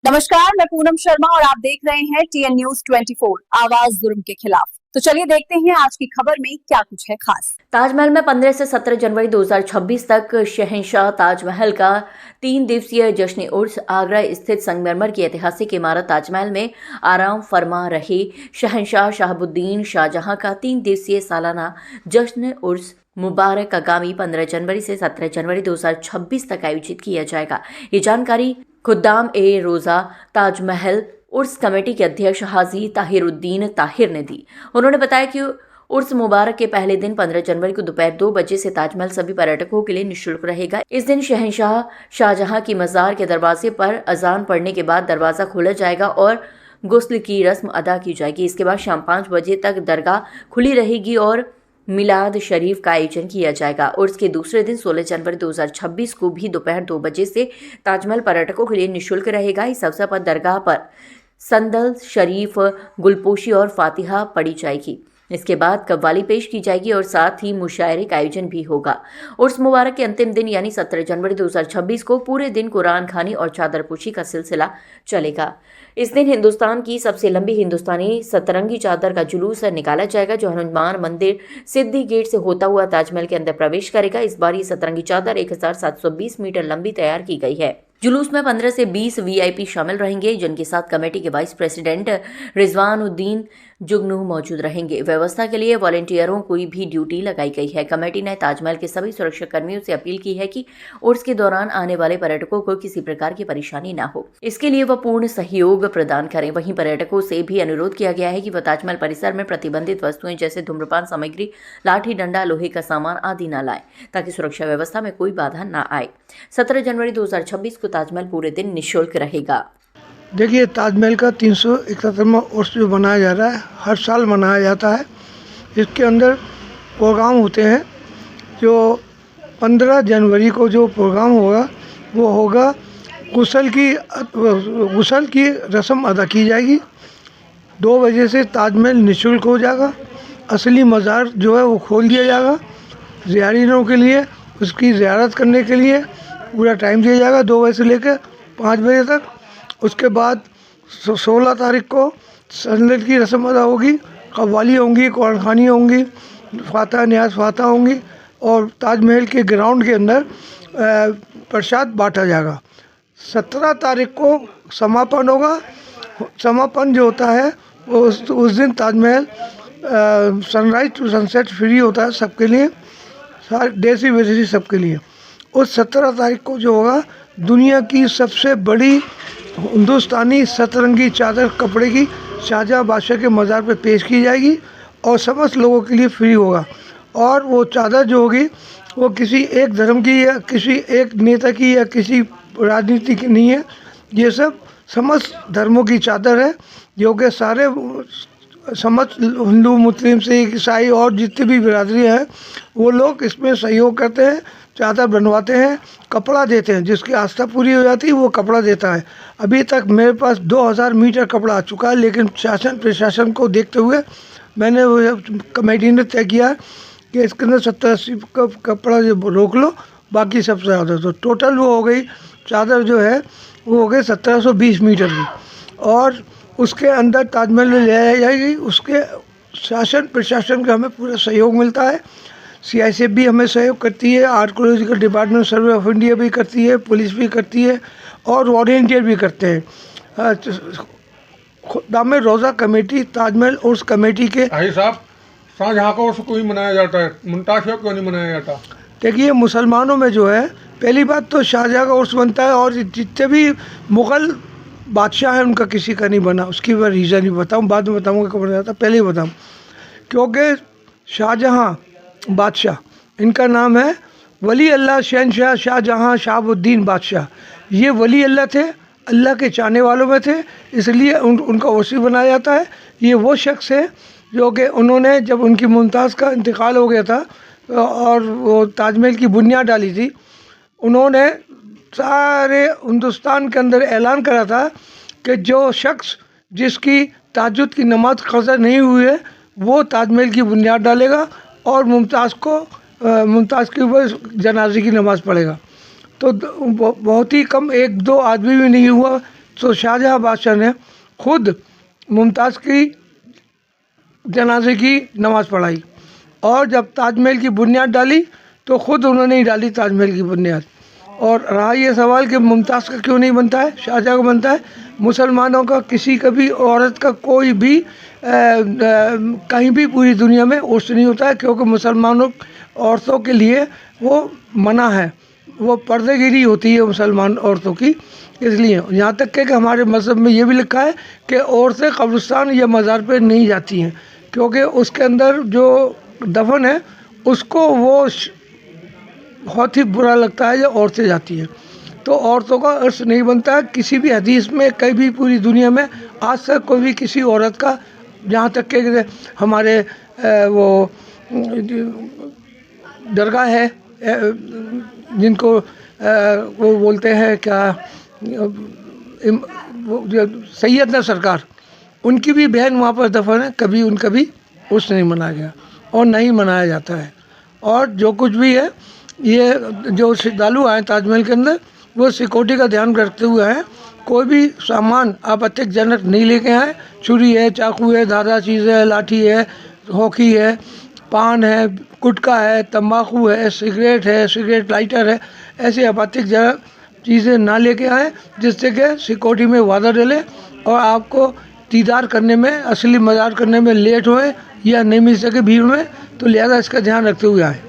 नमस्कार, मैं पूनम शर्मा और आप देख रहे हैं TN News 24 आवाज जुर्म के खिलाफ। तो चलिए देखते हैं आज की खबर में क्या कुछ है खास। ताजमहल में 15 से 17 जनवरी 2026 तक शहंशाह ताजमहल का 3 दिवसीय जश्न उर्स आगरा स्थित संगमरमर की ऐतिहासिक इमारत ताजमहल में आराम फरमा रहे शहंशाह शहाबुद्दीन शाहजहां का 3 दिवसीय सालाना जश्न उर्स मुबारक आगामी 15 जनवरी से 17 जनवरी 2026 तक आयोजित किया जाएगा। ये जानकारी खुद्दाम ए रोजा ताजमहल उर्स कमेटी के अध्यक्ष हाजी ताहिरुद्दीन ताहिर ने दी। उन्होंने बताया कि उर्स मुबारक के पहले दिन 15 जनवरी को दोपहर 2 बजे से ताजमहल सभी पर्यटकों के लिए निःशुल्क रहेगा। इस दिन शहंशाह शाहजहां की मज़ार के दरवाजे पर अजान पढ़ने के बाद दरवाज़ा खोला जाएगा और गुस्ल की रस्म अदा की जाएगी। इसके बाद शाम 5 बजे तक दरगाह खुली रहेगी और मिलाद शरीफ का आयोजन किया जाएगा। उर्स के दूसरे दिन 16 जनवरी 2026 को भी दोपहर 2 बजे से ताजमहल पर्यटकों के लिए निःशुल्क रहेगा। इस अवसर पर दरगाह पर संदल शरीफ, गुलपोशी और फातिहा पढ़ी जाएगी। इसके बाद कव्वाली पेश की जाएगी और साथ ही मुशायरे का आयोजन भी होगा। उर्स मुबारक के अंतिम दिन यानी 17 जनवरी 2026 को पूरे दिन कुरान खानी और चादरपोशी का सिलसिला चलेगा। इस दिन हिंदुस्तान की सबसे लंबी हिंदुस्तानी सतरंगी चादर का जुलूस निकाला जाएगा, जो हनुमान मंदिर सिद्धि गेट से होता हुआ ताजमहल के अंदर प्रवेश करेगा। इस बार ये सतरंगी चादर 1720 मीटर लंबी तैयार की गई है। जुलूस में 15 से 20 VIP शामिल रहेंगे, जिनके साथ कमेटी के वाइस प्रेसिडेंट रिजवानुद्दीन जुगनू मौजूद रहेंगे। व्यवस्था के लिए वॉलंटियरों की भी ड्यूटी लगाई गई है। कमेटी ने ताजमहल के सभी सुरक्षा कर्मियों से अपील की है कि उर्स के दौरान आने वाले पर्यटकों को किसी प्रकार की परेशानी न हो, इसके लिए वह पूर्ण सहयोग प्रदान करें। वहीं पर्यटकों से भी अनुरोध किया गया है कि वह ताजमहल परिसर में प्रतिबंधित वस्तुएं जैसे धूम्रपान सामग्री, लाठी डंडा, लोहे का सामान आदि न लाएं, ताकि सुरक्षा व्यवस्था में कोई बाधा न आए। 17 जनवरी 2026 को ताजमहल पूरे दिन निःशुल्क रहेगा। देखिए, ताजमहल का 371वां उर्स जो मनाया जा रहा है, हर साल मनाया जाता है। इसके अंदर प्रोग्राम होते हैं। जो 15 जनवरी को जो प्रोग्राम होगा वो होगा गुस्ल की रस्म अदा की जाएगी। 2 बजे से ताजमहल निःशुल्क हो जाएगा। असली मज़ार जो है वो खोल दिया जाएगा। ज़ियारीनों के लिए उसकी ज़ियारत करने के लिए पूरा टाइम दिया जाएगा, 2 बजे से लेकर 5 बजे तक। उसके बाद 16 तारीख को संदल की रस्म अदा होगी, कव्वाली होंगी, कुरान खानी होंगी, फातिहा न्याज़ फातिहा होंगी और ताजमहल के ग्राउंड के अंदर प्रसाद बांटा जाएगा। 17 तारीख को समापन होगा। समापन जो होता है वो उस दिन Taj Mahal sunrise to sunset free होता है सबके लिए, सारे देसी विदेशी सबके लिए। उस 17 तारीख को जो होगा, दुनिया की सबसे बड़ी हिंदुस्तानी सतरंगी चादर कपड़े की शाहजहाँ बादशाह के मज़ार पे पेश की जाएगी और समस्त लोगों के लिए फ्री होगा। और वो चादर जो होगी वो किसी एक धर्म की या किसी एक नेता की या किसी राजनीति की नहीं है। ये सब समस्त धर्मों की चादर है, जो कि सारे समस्त हिंदू, मुस्लिम, सिख, ईसाई और जितनी भी बिरादरियाँ हैं वो लोग इसमें सहयोग करते हैं, चादर बनवाते हैं, कपड़ा देते हैं। जिसकी आस्था पूरी हो जाती है वो कपड़ा देता है। अभी तक मेरे पास 2000 मीटर कपड़ा आ चुका है, लेकिन शासन प्रशासन को देखते हुए मैंने कमेटी ने तय किया कि इसके अंदर 70-80 कपड़ा जो रोक लो, बाकी सब ज़्यादा। तो टोटल वो हो गई चादर जो है वो हो गई 1720 मीटर की, और उसके अंदर ताजमहल में ले आई जाएगी। उसके शासन प्रशासन का हमें पूरा सहयोग मिलता है। CICF भी हमें सहयोग करती है, archaeological department, survey of India भी करती है, पुलिस भी करती है और वॉलंटियर भी करते हैं। खुद्दाम रोज़ा कमेटी, ताजमहल उर्स कमेटी के साहब, शाहजहाँ का उर्स क्यों मनाया जाता है, मुमताज़ क्यों नहीं मनाया जाता? देखिए, मुसलमानों में जो है, पहली बात तो शाहजहाँ का उर्स बनता है और जितने भी मुग़ल बादशाह हैं उनका किसी का नहीं बना। उसकी मैं रीज़न ही बताऊँ, बाद में बताऊँगा कब बना जाता, पहले ही बताऊँ। क्योंकि शाहजहाँ बादशाह, इनका नाम है वली अल्लाह शहंशाह शाहजहाँ शहाबुद्दीन बादशाह। ये वली अल्लाह थे, अल्लाह के चाहने वालों में थे, इसलिए उनका उर्स बनाया जाता है। ये वो शख्स है जो कि उन्होंने, जब उनकी मुमताज़ का इंतकाल हो गया था और वो ताजमहल की बुनियाद डाली थी, उन्होंने सारे हिंदुस्तान के अंदर ऐलान करा था कि जो शख्स जिसकी तहज्जुद की नमाज क़ज़ा नहीं हुई है वो ताजमहल की बुनियाद डालेगा और मुमताज़ के ऊपर जनाजे की नमाज़ पढ़ेगा। तो बहुत ही कम 1-2 आदमी भी नहीं हुआ तो शाहजहाँ बादशाह ने खुद मुमताज़ की जनाजे की नमाज़ पढ़ाई, और जब ताजमहल की बुनियाद डाली तो ख़ुद उन्होंने ही डाली ताजमहल की बुनियाद। और रहा ये सवाल कि मुमताज़ का क्यों नहीं बनता है, शाहजहाँ का बनता है। मुसलमानों का किसी का भी औरत का कोई भी कहीं भी पूरी दुनिया में उर्स नहीं होता है, क्योंकि मुसलमानों औरतों के लिए वो मना है, वो पर्देगिरी होती है मुसलमान औरतों की। इसलिए यहाँ तक कि हमारे मज़हब में ये भी लिखा है कि औरतें कब्रिस्तान या मज़ार पे नहीं जाती हैं, क्योंकि उसके अंदर जो दफन है उसको वो बहुत ही बुरा लगता है जब औरतें जाती हैं। तो औरतों का अर्थ नहीं बनता है किसी भी हदीस में, कहीं भी पूरी दुनिया में आज तक कोई भी किसी औरत का, जहाँ तक कि हमारे वो दरगाह है जिनको वो बोलते हैं क्या, सैयदना सरकार, उनकी भी बहन वहाँ पर दफन है, कभी उनका भी उर्स नहीं मनाया गया और नहीं मनाया जाता है। और जो कुछ भी है, ये जो श्रद्धालु आए ताजमहल के अंदर वो सिक्योरिटी का ध्यान रखते हुए आए, कोई भी सामान आपत्तिजनक नहीं लेके आए। छुरी है, चाकू है, धारदार चीज़ है, लाठी है, हॉकी है, पान है, गुटखा है, तंबाकू है, सिगरेट है, सिगरेट लाइटर है, ऐसे आपत्तिजनक चीज़ें ना लेके आए जिससे कि सिक्योरिटी में वादा डले और आपको दीदार करने में, असली मज़ार करने में लेट होए या नहीं मिल सके भीड़ में, तो लिहाजा इसका ध्यान रखते हुए आए।